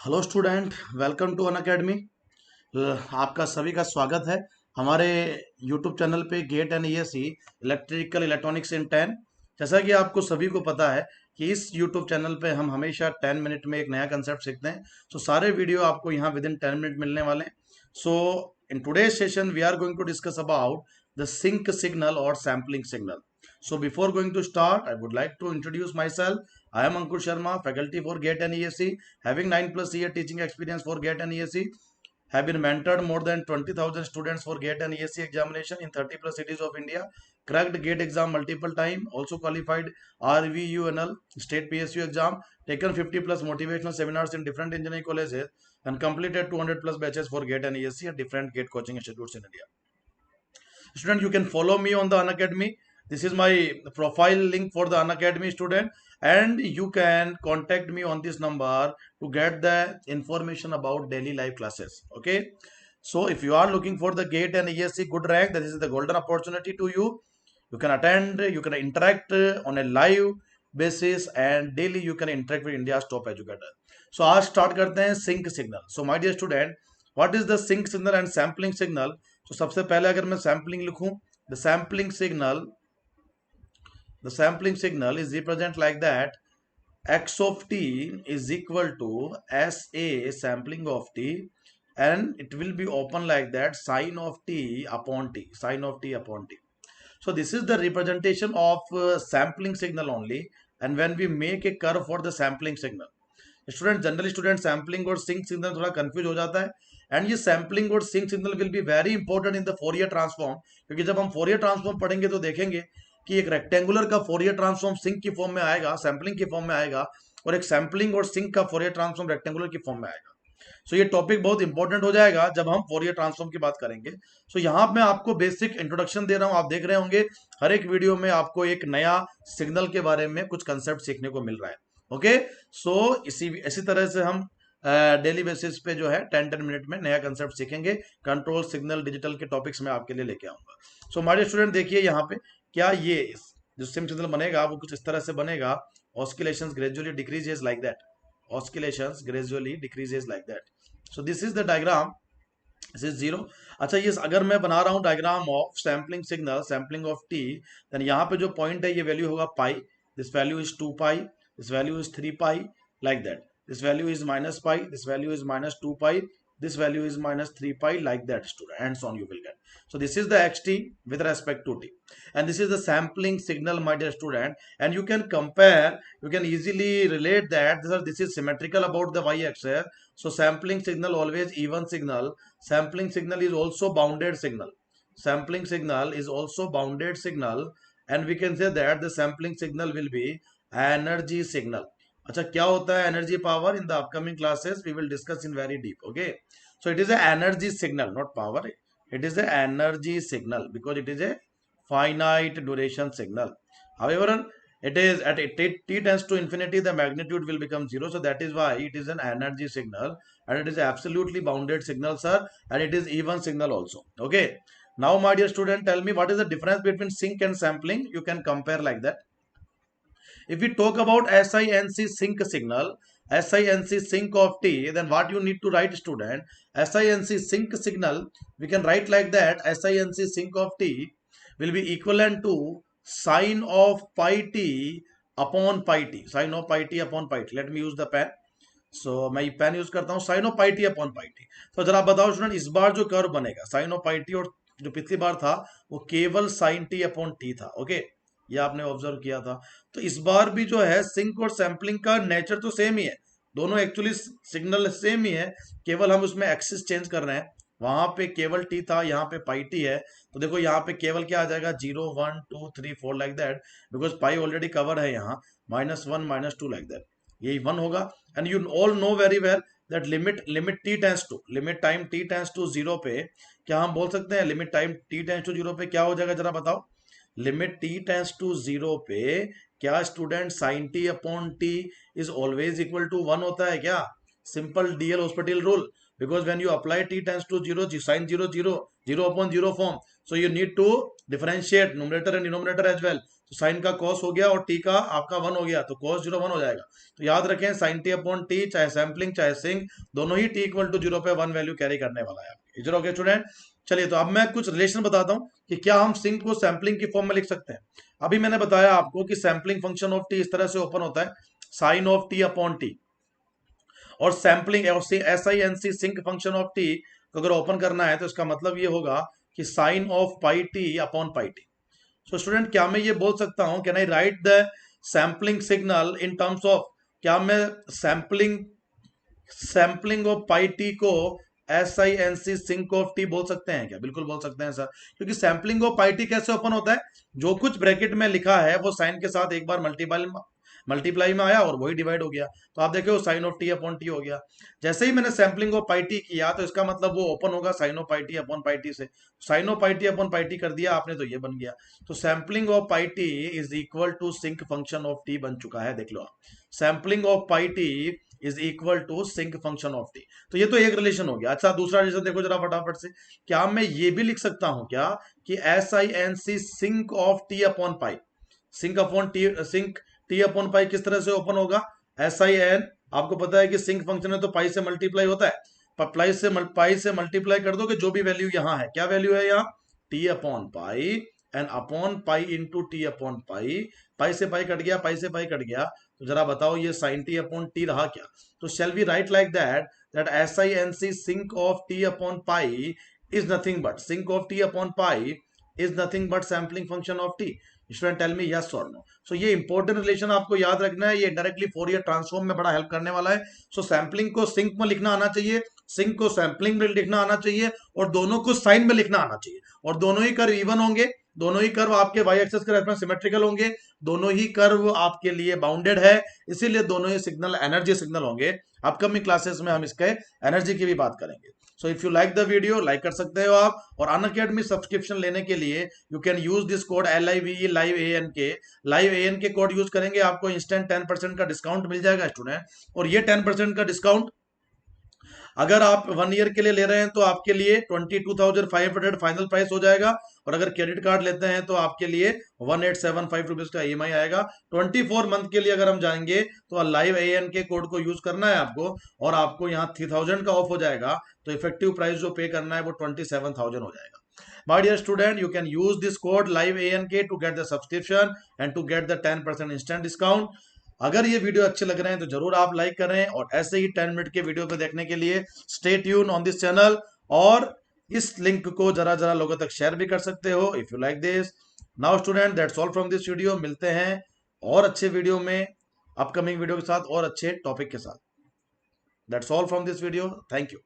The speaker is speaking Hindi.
Hello student, welcome to Unacademy. आपका सभी का स्वागत है हमारे यूट्यूब चैनल पे GATE and ESE electrical electronics in 10। जैसा कि आपको सभी को पता है कि इस यूट्यूब चैनल पे हम हमेशा 10 मिनट में एक नया कंसेप्ट सीखते हैं। सो सारे वीडियो आपको यहाँ विद इन 10 मिनट मिलने वाले हैं। So in today's session we are going to discuss about the sinc signal और sampling signal. So before going to start, I would like to introduce myself. I am Ankur Sharma, faculty for GATE and ESE, having 9+ year teaching experience for GATE and ESE. Have been mentored more than 20,000 students for GATE and ESE examination in 30+ cities of India. Cracked GATE exam multiple time. Also qualified RVUNL state PSU exam. Taken 50+ motivational seminars in different engineering colleges and completed 200+ batches for GATE and ESE at different GATE coaching institutes in India. Student, you can follow me on the Unacademy. This is my profile link for the Unacademy student, and you can contact me on this number to get the information about daily live classes. Okay, so if you are looking for the GATE and ESC good rank, this is the golden opportunity to you. You can attend, you can interact on a live basis, and daily you can interact with India's top educator. So आज start करते हैं sync signal. So my dear student, what is the sync signal and sampling signal? So सबसे पहले अगर मैं sampling लिखूं, the sampling signal is represent like that. X of t is equal to SA sampling of t, and it will be open like that, sine of t upon t, sine of t upon t. So this is the representation of sampling signal only. And when we make a curve for the sampling signal, student generally student sampling और सिंक सिग्नल थोड़ा कंफ्यूज हो जाता है. एंड ये सैम्पलिंग और sinc signal will be very important in the Fourier transform, क्योंकि जब हम फोरियर ट्रांसफॉर्म पढ़ेंगे तो देखेंगे कि एक रेक्टेंगुलर का फोरियर ट्रांसफॉर्म सिंक की फॉर्म में आएगा, सैम्पलिंग की फॉर्म में आएगा, और एक सैम्पलिंग और सिंक का फोरियर ट्रांसफॉर्म रेक्टेंगुलर की फॉर्म में आएगा. सो ये टॉपिक बहुत इंपॉर्टेंट हो जाएगा जब हम फोरियर ट्रांसफॉर्म की बात करेंगे. सो यहाँ मैं आपको बेसिक इंट्रोडक्शन दे रहा हूँ. आप देख रहे होंगे हर एक वीडियो में आपको एक नया सिग्नल के बारे में कुछ कंसेप्ट सीखने को मिल रहा है. ओके, सो इसी तरह से हम डेली बेसिस पे जो है 10 मिनट में नया कंसेप्ट सीखेंगे. कंट्रोल सिग्नल डिजिटल के टॉपिक्स में आपके लिए लेके आऊंगा. सो हमारे स्टूडेंट देखिए यहाँ पे क्या ये जो सिम सिग्नल बनेगा वो कुछ इस तरह से बनेगा. Oscillations gradually decreases like that, oscillations gradually decreases like that. So this is the diagram, this is zero. अच्छा, ये अगर मैं बना रहा हूँ diagram of sampling signal, sampling of t, then यहाँ पे जो पॉइंट है ये वैल्यू होगा pi. This value is 2 pi, this value is 3 pi, like that. This value is minus pi, this value is minus 2 pi, this value is minus 3 pi, like that, student, and so on you will get. So this is the xt with respect to t, and this is the sampling signal, my dear student. And you can compare, you can easily relate that this is symmetrical about the y-axis. So sampling signal always even signal, sampling signal is also bounded signal, sampling signal is also bounded signal, and we can say that the sampling signal will be energy signal. अच्छा, क्या होता है energy power? In the upcoming classes we will discuss in very deep. Okay, so it is a energy signal, not power. It is a energy signal because it is a finite duration signal. However, it is at t tends to infinity, the magnitude will become zero. So that is why it is an energy signal, and it is absolutely bounded signal, sir, and it is even signal also. Okay, now my dear student, tell me what is the difference between sync and sampling. You can compare like that. If we talk about SinC sync signal, SinC sync of t, then what you need to write, student? SinC sync signal, we can write like that. SinC sync of t will be equivalent to sine of pi t upon pi t. Sine of pi t upon pi t. Let me use the pen. So मैं पेन यूज करता हूँ. Sine of pi t upon pi t. तो जरा बताओ स्टूडेंट, इस बार जो कर्व बनेगा साइन ऑफ पाई टी, और जो पिछली बार था वो केवल साइन टी अपॉन टी था. ओके, ये आपने ऑब्जर्व किया था. तो इस बार भी जो है सिंक और सैम्पलिंग का नेचर तो सेम ही है, दोनों एक्चुअली सिग्नल सेम ही है, केवल हम उसमें एक्सिस चेंज कर रहे हैं. वहां पे केवल टी था, यहाँ पे पाई टी है. तो देखो यहाँ पे केवल क्या आ जाएगा, 0 1 2 3 4 like that, because pi already cover है यहाँ. -1 -2 लाइक दैट, यही 1 होगा. And you all know very well that limit t tends to, limit time t tends to 0 पे क्या हम बोल सकते हैं, limit time t tends to 0 पे क्या हो जाएगा, जरा बताओ. लिमिट टी टेंस टू 0 पे क्या student sine T upon T is always equal to 1 होता है क्या? Simple DL hospital rule, because when you apply t tends to 0, sin 0 0 0 upon 0 form, so you need to differentiate numerator and denominator as well. तो साइन का कॉस हो गया और टी का आपका 1 हो गया, तो कॉस 0 1 हो जाएगा। तो याद रखें साइन टी अपॉन टी, चाहे सैम्पलिंग चाहे सिंक, दोनों ही टी इक्वल टू 0 पे 1 वैल्यू कैरी करने वाला है। इधर ओके स्टूडेंट। चलिए तो अब मैं कुछ रिलेशन बताता हूं कि क्या हम सिंक को सैम्पलिंग की फॉर्म में लिख सकते हैं। अभी मैंने बताया आपको कि सैम्पलिंग फंक्शन ऑफ टी इस तरह से ओपन होता है, sine of T upon t, और sampling S I N C sinc function of t को अगर ओपन करना है तो इसका मतलब ये होगा कि sine of pi t upon pi t. So student क्या मैं ये बोल सकता हूं, can I write the sampling signal in terms of, क्या मैं sampling sampling of pi t को S I N C sinc of t बोल सकते हैं क्या? बिल्कुल बोल सकते हैं सर, क्योंकि सैम्पलिंग ऑफ पाई टी कैसे ओपन होता है, जो कुछ ब्रैकेट में लिखा है वो साइन के साथ एक बार मल्टीप्लाई में आया और वही डिवाइड हो गया, तो आप देखो sine of T upon T हो गया। जैसे ही मैंने सैम्पलिंग ऑफ पाई टी किया तो इसका मतलब वो ओपन होगा sine of pi t upon pi t से, sine of pi t upon pi t कर दिया आपने तो ये बन गया। तो sampling of pi t is equal to sinc function of t बन चुका है, देख लो आप, sampling of pi t is equal to sinc function of t. तो ये तो एक रिलेशन हो गया। अच्छा दूसरा रिलेशन देखो जरा फटाफट से, क्या मैं ये भी लिख सकता हूं क्या कि S I N C sinc of T upon pi, sinc upon T, sinc T upon pi किस तरह से ओपन होगा, एस आई एन, आपको पता है कि सिंक फंक्शन है तो पाई से मल्टीप्लाई होता है, पाई से मल्टीप्लाई कर दो कि जो भी वैल्यू यहाँ है, क्या वैल्यू है यहाँ, t upon pi and upon pi into t upon pi, pi से पाई कट गया, पाई से पाई कट गया, तो जरा बताओ ये साइन टी अपॉन टी रहा क्या? तो shall we write like that S I N C sinc of T upon pi is nothing but, sinc of T upon pi is nothing but sampling function of T. Student tell me yes और नो। सो ये इंपॉर्टेंट रिलेशन आपको याद रखना है, ये डायरेक्टली फोरियर ट्रांसफॉर्म में बड़ा हेल्प करने वाला है। सो सैम्पलिंग को सिंक में लिखना आना चाहिए, सिंक को सैम्पलिंग में लिखना आना चाहिए, और दोनों को साइन में लिखना आना चाहिए, और दोनों ही कर्व इवन होंगे, दोनों ही कर्व आपके वाई एक्सिस के रेफरेंस सिमेट्रिकल होंगे, दोनों ही कर्व आपके लिए बाउंडेड है, इसीलिए दोनों ही सिग्नल एनर्जी सिग्नल होंगे। अपकमिंग क्लासेस में हम इसके एनर्जी की भी बात करेंगे। So if you like the video like कर सकते हो आप, और अनअकैडमी सब्सक्रिप्शन लेने के लिए you can use this code LIVE live AN के कोड यूज करेंगे, आपको इंस्टेंट 10% का डिस्काउंट मिल जाएगा स्टूडेंट। और ये 10% का डिस्काउंट अगर आप 1 ईयर के लिए ले रहे हैं तो आपके लिए 22,500 फाइनल प्राइस हो जाएगा, और अगर क्रेडिट कार्ड लेते हैं तो आपके लिए 1875 रुपीज का EMI आएगा। 24 मंथ के लिए अगर हम जाएंगे तो लाइव AN के कोड को यूज करना है आपको, और आपको यहाँ 3000 का ऑफ हो जाएगा, तो इफेक्टिव प्राइस जो पे करना है वो 27,000 हो जाएगा। My dear student, you can use this code live ANK to get the subscription and to get the 10% instant discount. अगर ये वीडियो अच्छे लग रहे हैं तो जरूर आप लाइक करें, और ऐसे ही 10 मिनट के वीडियो को देखने के लिए stay tune on this channel, और इस लिंक को जरा जरा लोगों तक शेयर भी कर सकते हो if you like this. Now student that's all from this video, मिलते हैं और अच्छे वीडियो में, अपकमिंग वीडियो के साथ और अच्छे टॉपिक के साथ। That's all from this video, thank you.